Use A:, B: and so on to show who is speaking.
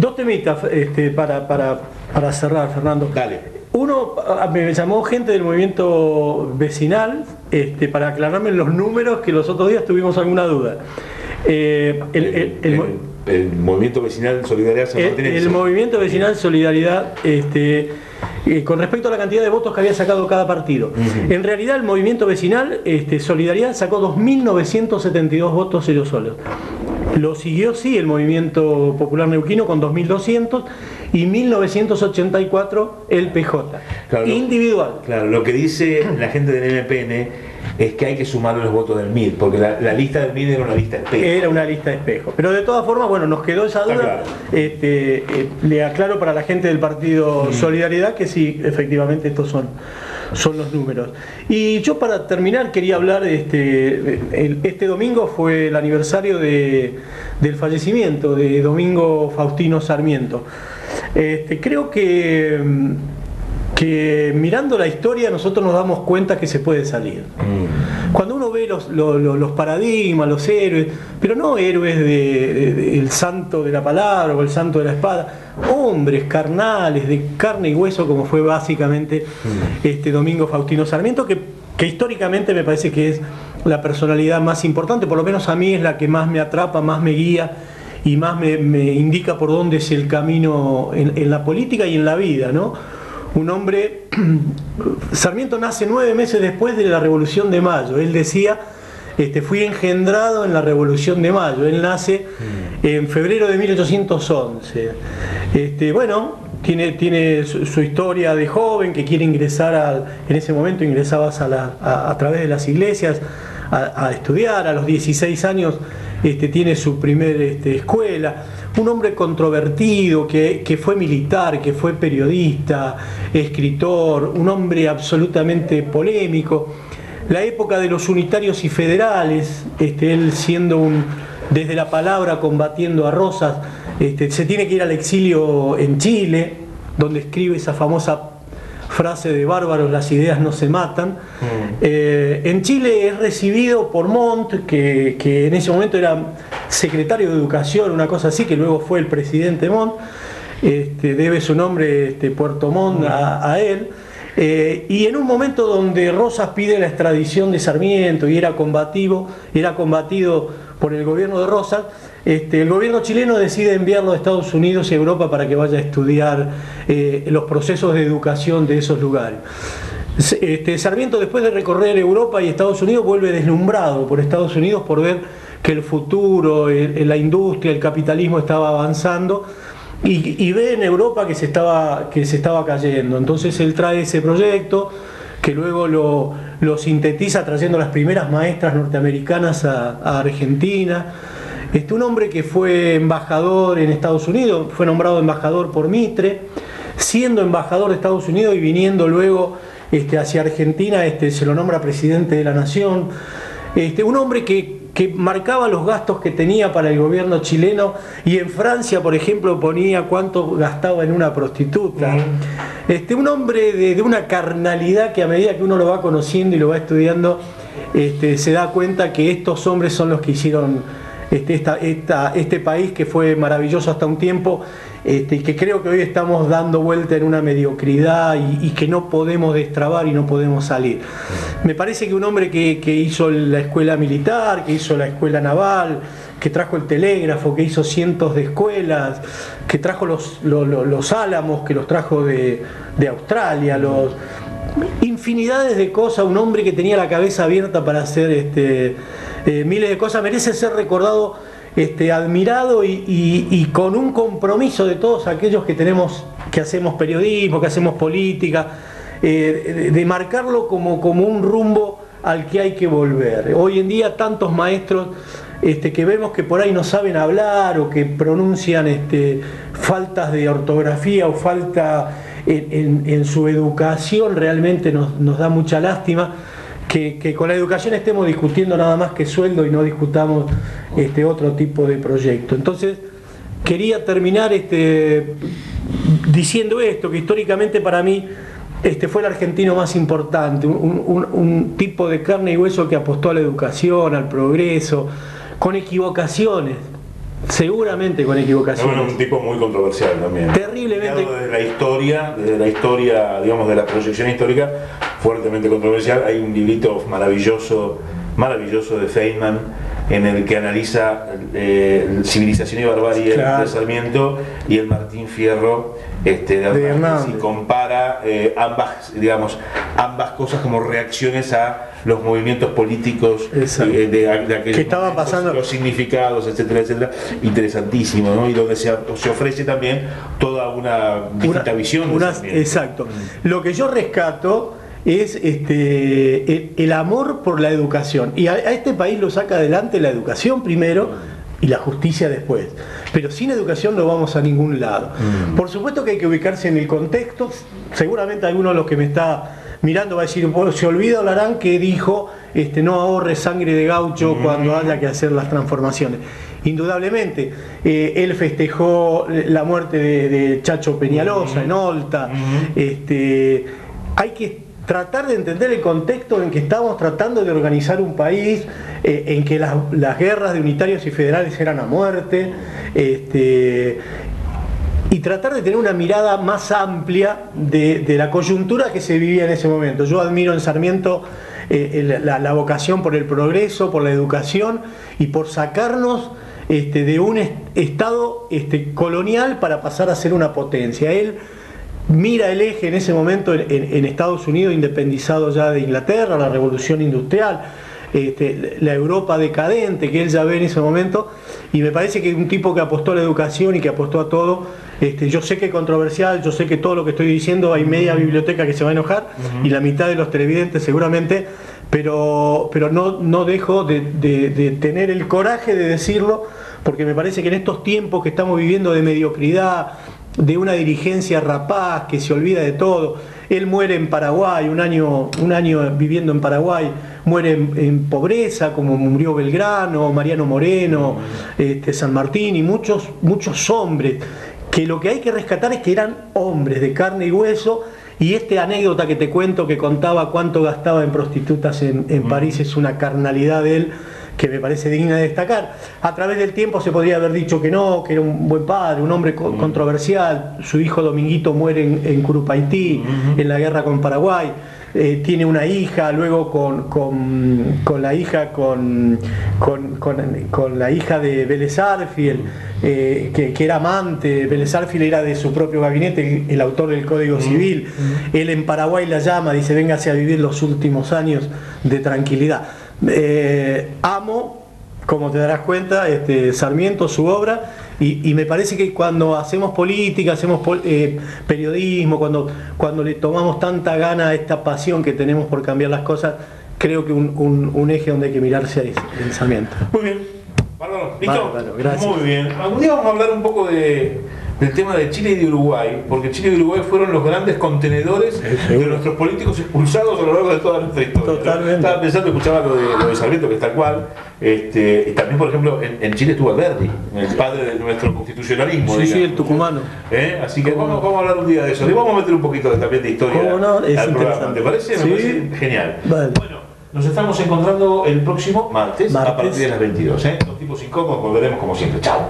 A: Dos temitas para cerrar, Fernando.
B: Dale.
A: Uno, me llamó gente del movimiento vecinal para aclararme los números, que los otros días tuvimos alguna duda.
B: El movimiento vecinal Solidaridad San Martín.
A: El movimiento vecinal Solidaridad, con respecto a la cantidad de votos que había sacado cada partido. En realidad el movimiento vecinal Solidaridad sacó 2.972 votos ellos solos. Lo siguió sí el movimiento popular neuquino con 2.200 y 1.984 el PJ, claro, individual.
B: Claro, lo que dice la gente del MPN es que hay que sumarle los votos del MID, porque la lista del MID era una lista espejo.
A: Era una lista espejo. Pero de todas formas, bueno, nos quedó esa duda. Claro. Le aclaro para la gente del partido Solidaridad que sí, efectivamente estos son los números. Y yo para terminar quería hablar, este domingo fue el aniversario del fallecimiento de Domingo Faustino Sarmiento. Creo que mirando la historia nosotros nos damos cuenta que se puede salir. Cuando uno ve los paradigmas, los héroes, pero no héroes el santo de la palabra o el santo de la espada, hombres carnales, de carne y hueso, como fue básicamente Domingo Faustino Sarmiento, que históricamente me parece que es la personalidad más importante, por lo menos a mí es la que más me atrapa, más me guía y más me indica por dónde es el camino en la política y en la vida, ¿no? Un hombre, Sarmiento nace 9 meses después de la Revolución de Mayo. Él decía, fui engendrado en la Revolución de Mayo. Él nace en febrero de 1811. Bueno, tiene su historia de joven que quiere ingresar en ese momento ingresabas a través de las iglesias a estudiar. A los 16 años tiene su primer escuela. Un hombre controvertido, que fue militar, que fue periodista, escritor, un hombre absolutamente polémico. La época de los unitarios y federales, él siendo desde la palabra combatiendo a Rosas, se tiene que ir al exilio en Chile, donde escribe esa famosa frase de bárbaros, las ideas no se matan. En Chile es recibido por Montt, que en ese momento era secretario de Educación, una cosa así, que luego fue el presidente Montt. Debe su nombre Puerto Montt a él. Y en un momento donde Rosas pide la extradición de Sarmiento y era combatido por el gobierno de Rosas, el gobierno chileno decide enviarlo a Estados Unidos y a Europa para que vaya a estudiar los procesos de educación de esos lugares. Sarmiento, después de recorrer Europa y Estados Unidos, vuelve deslumbrado por Estados Unidos por ver que el futuro, la industria, el capitalismo estaba avanzando y ve en Europa que se estaba cayendo. Entonces él trae ese proyecto que luego lo sintetiza trayendo las primeras maestras norteamericanas a Argentina. Un hombre que fue embajador en Estados Unidos, fue nombrado embajador por Mitre, siendo embajador de Estados Unidos y viniendo luego hacia Argentina, se lo nombra presidente de la Nación. Un hombre que marcaba los gastos que tenía para el gobierno chileno y en Francia, por ejemplo, ponía cuánto gastaba en una prostituta. Un hombre de una carnalidad que a medida que uno lo va conociendo y lo va estudiando, se da cuenta que estos hombres son los que hicieron este país, que fue maravilloso hasta un tiempo, que creo que hoy estamos dando vuelta en una mediocridad y que no podemos destrabar y no podemos salir. Me parece que un hombre que hizo la escuela militar, que hizo la escuela naval, que trajo el telégrafo, que hizo cientos de escuelas, que trajo los álamos, que los trajo de Australia, infinidades de cosas, un hombre que tenía la cabeza abierta para hacer miles de cosas, merece ser recordado, admirado y con un compromiso de todos aquellos que hacemos periodismo, que hacemos política, de marcarlo como un rumbo al que hay que volver. Hoy en día tantos maestros que vemos que por ahí no saben hablar o que pronuncian faltas de ortografía o falta en su educación, realmente nos da mucha lástima que con la educación estemos discutiendo nada más que sueldo y no discutamos otro tipo de proyecto. Entonces quería terminar diciendo esto, que históricamente para mí fue el argentino más importante, un tipo de carne y hueso que apostó a la educación, al progreso, con equivocaciones, seguramente con equivocaciones.
B: Bueno, un tipo muy controversial también.
A: Terriblemente.
B: Desde la historia, digamos, de la proyección histórica, fuertemente controversial. Hay un librito maravilloso de Feynman, en el que analiza Civilización y Barbarie, claro, de Sarmiento, y el Martín Fierro de Hernández, y compara ambas cosas como reacciones a los movimientos políticos de aquellos
A: que estaban pasando,
B: los significados, etcétera, etcétera. Interesantísimo, ¿no? Y donde se ofrece también toda una distinta visión.
A: Exacto. Lo que yo rescato es el amor por la educación, y a este país lo saca adelante la educación primero y la justicia después, pero sin educación no vamos a ningún lado. Por supuesto que hay que ubicarse en el contexto. Seguramente alguno de los que me está mirando va a decir, se olvida Olarán que dijo no ahorre sangre de gaucho cuando haya que hacer las transformaciones. Indudablemente, él festejó la muerte de Chacho Peñalosa en Olta. Hay que tratar de entender el contexto en que estamos tratando de organizar un país, en que las guerras de unitarios y federales eran a muerte, y tratar de tener una mirada más amplia de la coyuntura que se vivía en ese momento. Yo admiro en Sarmiento la vocación por el progreso, por la educación y por sacarnos de un estado colonial para pasar a ser una potencia. Él mira el eje en ese momento en Estados Unidos, independizado ya de Inglaterra, la revolución industrial, la Europa decadente que él ya ve en ese momento, y me parece que un tipo que apostó a la educación y que apostó a todo. Yo sé que es controversial, yo sé que todo lo que estoy diciendo hay media biblioteca que se va a enojar, y la mitad de los televidentes seguramente, pero no dejo de tener el coraje de decirlo, porque me parece que en estos tiempos que estamos viviendo de mediocridad, de una dirigencia rapaz que se olvida de todo. Él muere en Paraguay, un año viviendo en Paraguay, muere en pobreza, como murió Belgrano, Mariano Moreno, San Martín y muchos hombres, que lo que hay que rescatar es que eran hombres de carne y hueso. Y esta anécdota que te cuento, que contaba cuánto gastaba en prostitutas en París, es una carnalidad de él que me parece digna de destacar. A través del tiempo se podría haber dicho que no, que era un buen padre, un hombre controversial. Su hijo Dominguito muere en Curupaití, en la guerra con Paraguay. Tiene una hija, luego con la hija de Vélez Arfiel, que era amante. Vélez Arfiel era de su propio gabinete, el autor del Código Civil. Él en Paraguay la llama, dice, véngase a vivir los últimos años de tranquilidad. Amo, como te darás cuenta, Sarmiento, su obra, y me parece que cuando hacemos política, hacemos periodismo, cuando le tomamos tanta gana a esta pasión que tenemos por cambiar las cosas, creo que un eje donde hay que mirarse es el Sarmiento.
B: Muy bien, bárbaro, ¿listo?
A: Bárbaro, gracias.
B: Muy bien. Algún día vamos a hablar un poco del tema de Chile y de Uruguay, porque Chile y Uruguay fueron los grandes contenedores de nuestros políticos expulsados a lo largo de toda nuestra historia.
A: Totalmente.
B: Estaba pensando, escuchaba lo de Sarmiento, que es tal cual. Y también, por ejemplo, en Chile estuvo Alberdi, el padre de nuestro constitucionalismo.
A: Sí, el tucumano.
B: Así que vamos a hablar un día de eso. Y vamos a meter un poquito también de historia al programa. ¿Te parece?
A: Sí.
B: Me parece genial.
A: Vale.
B: Bueno, nos estamos encontrando el próximo martes a partir de las 22. Los tipos incómodos volveremos como siempre. Chao.